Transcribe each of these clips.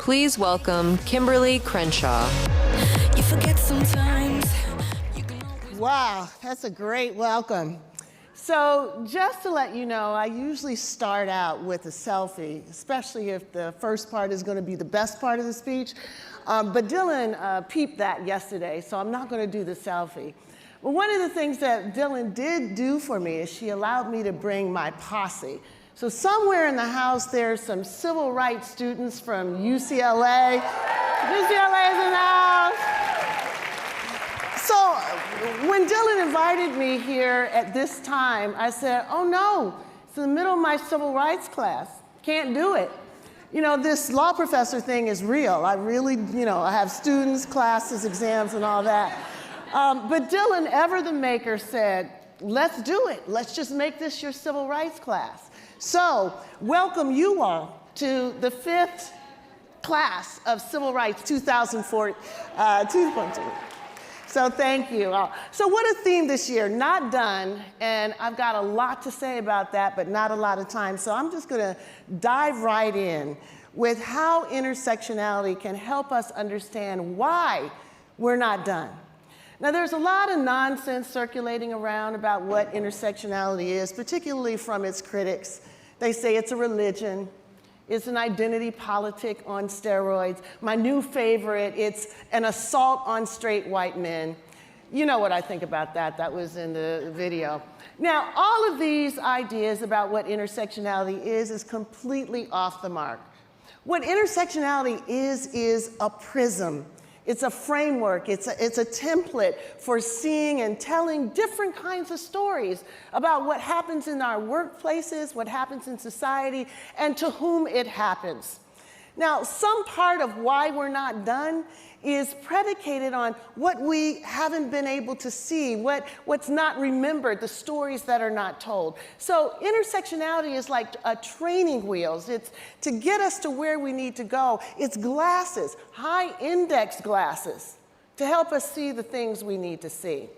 Please welcome Kimberly Crenshaw. You forget sometimes. Wow, that's a great welcome. So just to let you know, I usually start out with a selfie, especially if the first part is going to be the best part of the speech. But Dylan peeped that yesterday, so I'm not going to do the selfie. But one of the things that Dylan did do for me is she allowed me to bring my posse. So somewhere in the house, there's some civil rights students from UCLA. UCLA is in the house. So when Dylan invited me here at this time, I said, oh no, it's in the middle of my civil rights class. Can't do it. You know, this law professor thing is real. I really, I have students, classes, exams, and all that. But Dylan, ever the maker, said, let's do it. Let's just make this your civil rights class. So welcome you all to the 5th class of Civil Rights 2004. So thank you. So what a theme this year, not done, and I've got a lot to say about that, but not a lot of time. So I'm just gonna dive right in with how intersectionality can help us understand why we're not done. Now there's a lot of nonsense circulating around about what intersectionality is, particularly from its critics. They say it's a religion. It's an identity politic on steroids. My new favorite, it's an assault on straight white men. You know what I think about that. That was in the video. Now, all of these ideas about what intersectionality is completely off the mark. What intersectionality is a prism. It's a framework, it's a template for seeing and telling different kinds of stories about what happens in our workplaces, what happens in society, and to whom it happens. Now, some part of why we're not done is predicated on what we haven't been able to see, what's not remembered, the stories that are not told. So intersectionality is like a training wheels. It's to get us to where we need to go. It's glasses, high index glasses, to help us see the things we need to see.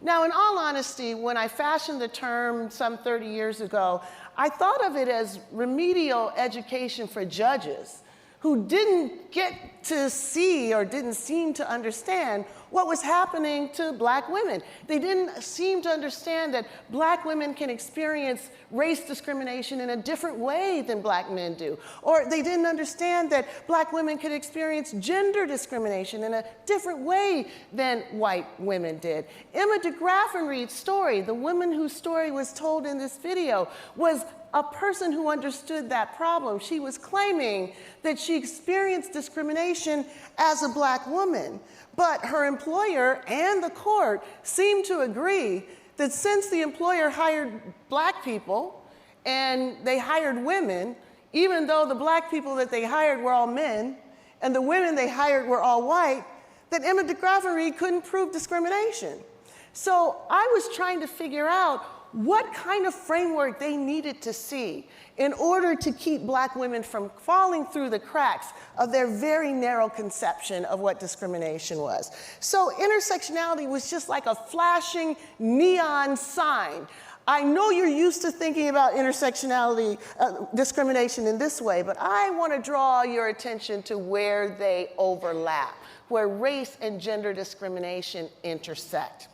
Now, in all honesty, when I fashioned the term some 30 years ago, I thought of it as remedial education for judges who didn't get to see or didn't seem to understand what was happening to black women. They didn't seem to understand that black women can experience race discrimination in a different way than black men do. Or they didn't understand that black women could experience gender discrimination in a different way than white women did. Emma de Graffenried's story, the woman whose story was told in this video, was a person who understood that problem. She was claiming that she experienced discrimination as a black woman, but her employer and the court seemed to agree that since the employer hired black people and they hired women, even though the black people that they hired were all men and the women they hired were all white, that Emma de Graffenried couldn't prove discrimination. So I was trying to figure out what kind of framework they needed to see in order to keep black women from falling through the cracks of their very narrow conception of what discrimination was. So intersectionality was just like a flashing neon sign. I know you're used to thinking about intersectionality, discrimination in this way, but I want to draw your attention to where they overlap, where race and gender discrimination intersect.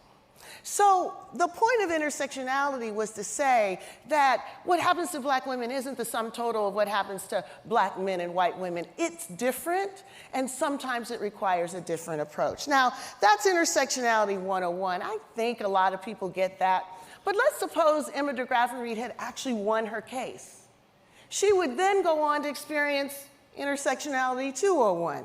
So the point of intersectionality was to say that what happens to black women isn't the sum total of what happens to black men and white women. It's different, and sometimes it requires a different approach. Now, that's intersectionality 101. I think a lot of people get that. But let's suppose Emma de Graffenried had actually won her case. She would then go on to experience intersectionality 201.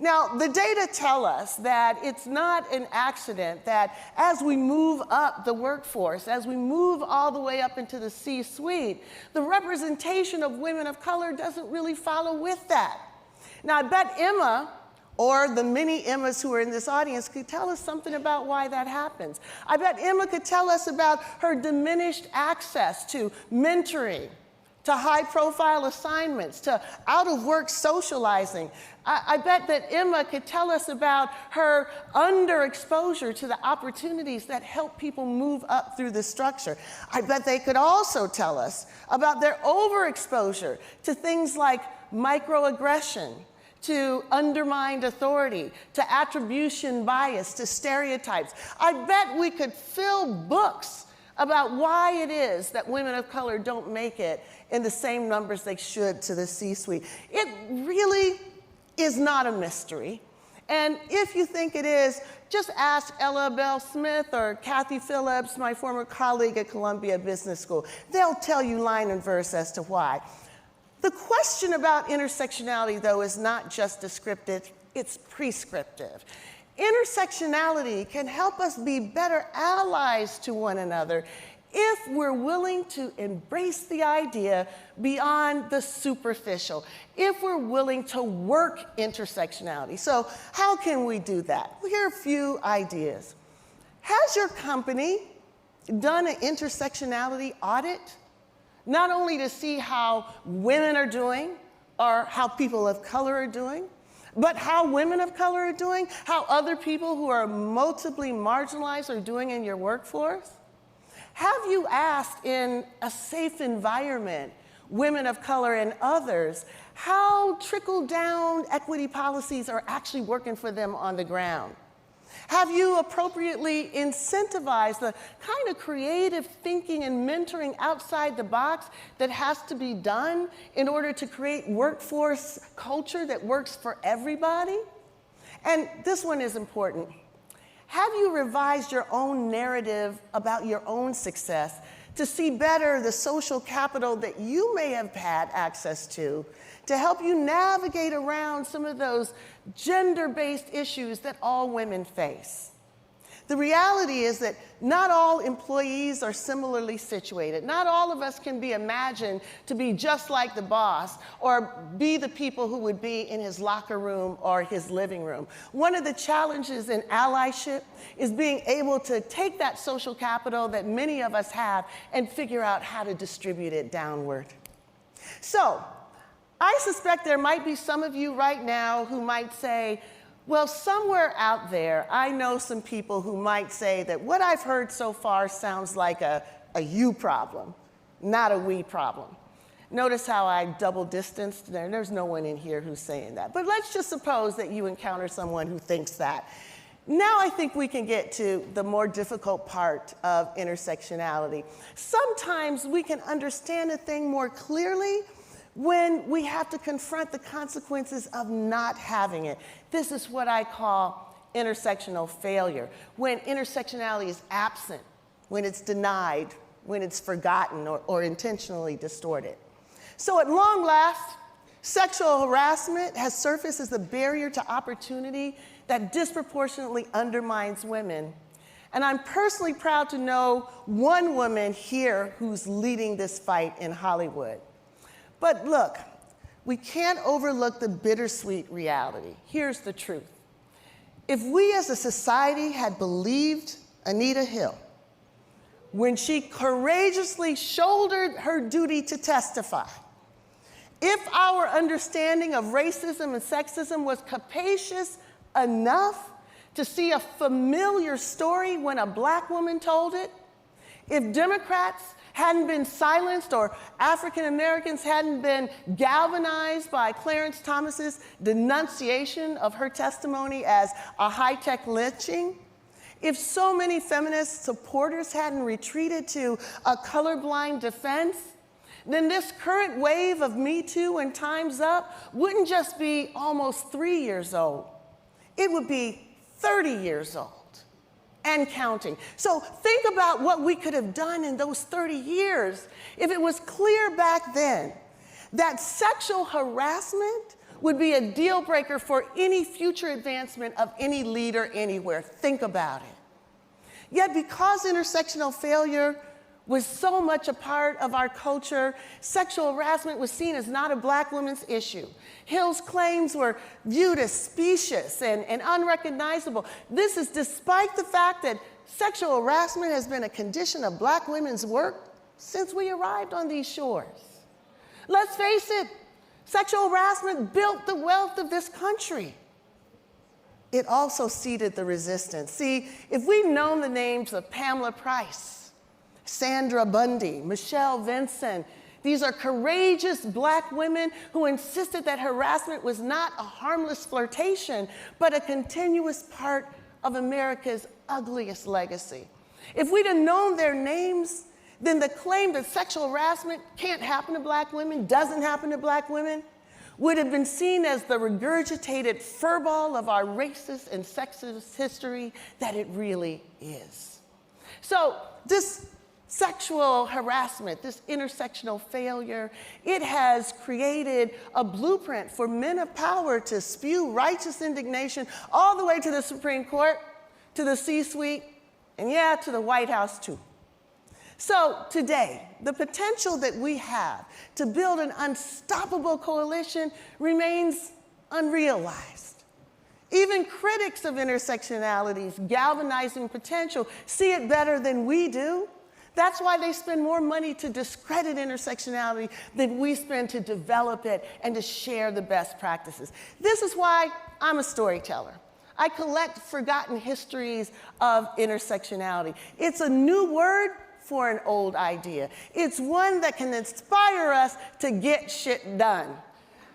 Now, the data tell us that it's not an accident that as we move up the workforce, as we move all the way up into the C-suite, the representation of women of color doesn't really follow with that. Now, I bet Emma, or the many Emmas who are in this audience, could tell us something about why that happens. I bet Emma could tell us about her diminished access to mentoring, to high-profile assignments, to out-of-work socializing. I bet that Emma could tell us about her underexposure to the opportunities that help people move up through the structure. I bet they could also tell us about their overexposure to things like microaggression, to undermined authority, to attribution bias, to stereotypes. I bet we could fill books about why it is that women of color don't make it in the same numbers they should to the C-suite. It really is not a mystery. And if you think it is, just ask Ella Bell Smith or Kathy Phillips, my former colleague at Columbia Business School. They'll tell you line and verse as to why. The question about intersectionality, though, is not just descriptive, it's prescriptive. Intersectionality can help us be better allies to one another if we're willing to embrace the idea beyond the superficial, if we're willing to work intersectionality. So how can we do that? Well, here are a few ideas. Has your company done an intersectionality audit? Not only to see how women are doing or how people of color are doing, but how women of color are doing, how other people who are multiply marginalized are doing in your workforce? Have you asked in a safe environment, women of color and others, how trickle-down equity policies are actually working for them on the ground? Have you appropriately incentivized the kind of creative thinking and mentoring outside the box that has to be done in order to create workforce culture that works for everybody? And this one is important. Have you revised your own narrative about your own success to see better the social capital that you may have had access to help you navigate around some of those gender-based issues that all women face? The reality is that not all employees are similarly situated. Not all of us can be imagined to be just like the boss or be the people who would be in his locker room or his living room. One of the challenges in allyship is being able to take that social capital that many of us have and figure out how to distribute it downward. So, I suspect there might be some of you right now who might say, well, somewhere out there, I know some people who might say that what I've heard so far sounds like a you problem, not a we problem. Notice how I double distanced there. There's no one in here who's saying that. But let's just suppose that you encounter someone who thinks that. Now I think we can get to the more difficult part of intersectionality. Sometimes we can understand a thing more clearly when we have to confront the consequences of not having it. This is what I call intersectional failure, when intersectionality is absent, when it's denied, when it's forgotten or intentionally distorted. So at long last, sexual harassment has surfaced as a barrier to opportunity that disproportionately undermines women. And I'm personally proud to know one woman here who's leading this fight in Hollywood. But look, we can't overlook the bittersweet reality. Here's the truth. If we as a society had believed Anita Hill when she courageously shouldered her duty to testify, if our understanding of racism and sexism was capacious enough to see a familiar story when a black woman told it, if Democrats hadn't been silenced or African Americans hadn't been galvanized by Clarence Thomas's denunciation of her testimony as a high-tech lynching, if so many feminist supporters hadn't retreated to a colorblind defense, then this current wave of Me Too and Time's Up wouldn't just be almost 3 years old. It would be 30 years old and counting. So think about what we could have done in those 30 years if it was clear back then that sexual harassment would be a deal breaker for any future advancement of any leader anywhere. Think about it. Yet because intersectional failure was so much a part of our culture, sexual harassment was seen as not a black woman's issue. Hill's claims were viewed as specious and unrecognizable. This is despite the fact that sexual harassment has been a condition of black women's work since we arrived on these shores. Let's face it, sexual harassment built the wealth of this country. It also seeded the resistance. See, if we'd known the names of Pamela Price, Sandra Bundy, Michelle Vinson, These are courageous black women who insisted that harassment was not a harmless flirtation, but a continuous part of America's ugliest legacy. If we'd have known their names, then the claim that sexual harassment can't happen to black women, doesn't happen to black women, would have been seen as the regurgitated furball of our racist and sexist history that it really is. So this sexual harassment, this intersectional failure, it has created a blueprint for men of power to spew righteous indignation all the way to the Supreme Court, to the C-suite, and yeah, to the White House too. So today, the potential that we have to build an unstoppable coalition remains unrealized. Even critics of intersectionality's galvanizing potential see it better than we do. That's why they spend more money to discredit intersectionality than we spend to develop it and to share the best practices. This is why I'm a storyteller. I collect forgotten histories of intersectionality. It's a new word for an old idea. It's one that can inspire us to get shit done.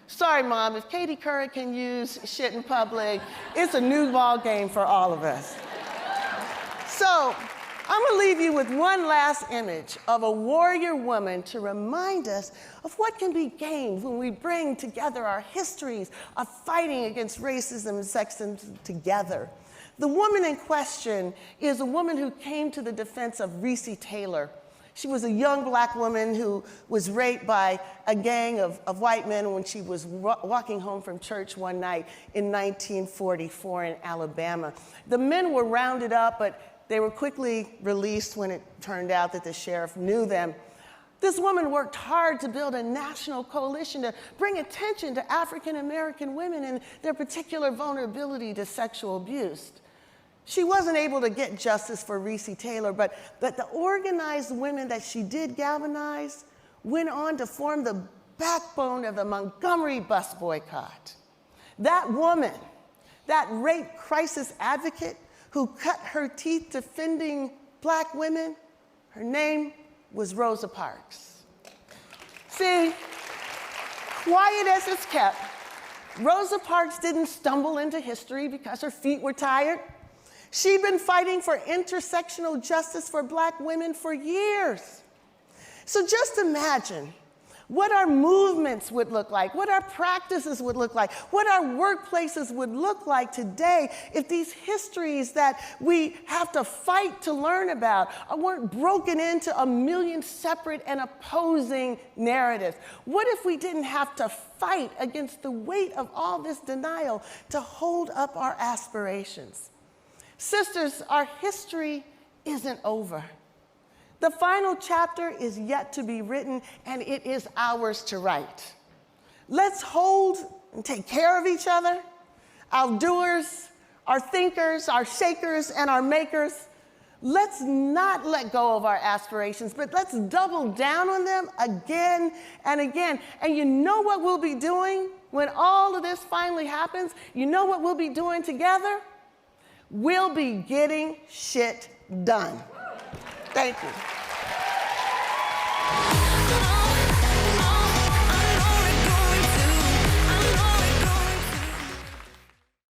Sorry, Mom, if Katie Couric can use shit in public, it's a new ball game for all of us. So, I'm gonna leave you with one last image of a warrior woman to remind us of what can be gained when we bring together our histories of fighting against racism and sexism together. The woman in question is a woman who came to the defense of Recy Taylor. She was a young black woman who was raped by a gang of white men when she was walking home from church one night in 1944 in Alabama. The men were rounded up, but they were quickly released when it turned out that the sheriff knew them. This woman worked hard to build a national coalition to bring attention to African American women and their particular vulnerability to sexual abuse. She wasn't able to get justice for Recy Taylor, but the organized women that she did galvanize went on to form the backbone of the Montgomery bus boycott. That woman, that rape crisis advocate who cut her teeth defending black women, her name was Rosa Parks. See, quiet as it's kept, Rosa Parks didn't stumble into history because her feet were tired. She'd been fighting for intersectional justice for black women for years. So just imagine what our movements would look like, what our practices would look like, what our workplaces would look like today if these histories that we have to fight to learn about weren't broken into a million separate and opposing narratives. What if we didn't have to fight against the weight of all this denial to hold up our aspirations? Sisters, our history isn't over. The final chapter is yet to be written, and it is ours to write. Let's hold and take care of each other, our doers, our thinkers, our shakers, and our makers. Let's not let go of our aspirations, but let's double down on them again and again. And you know what we'll be doing when all of this finally happens? You know what we'll be doing together? We'll be getting shit done. Thank you.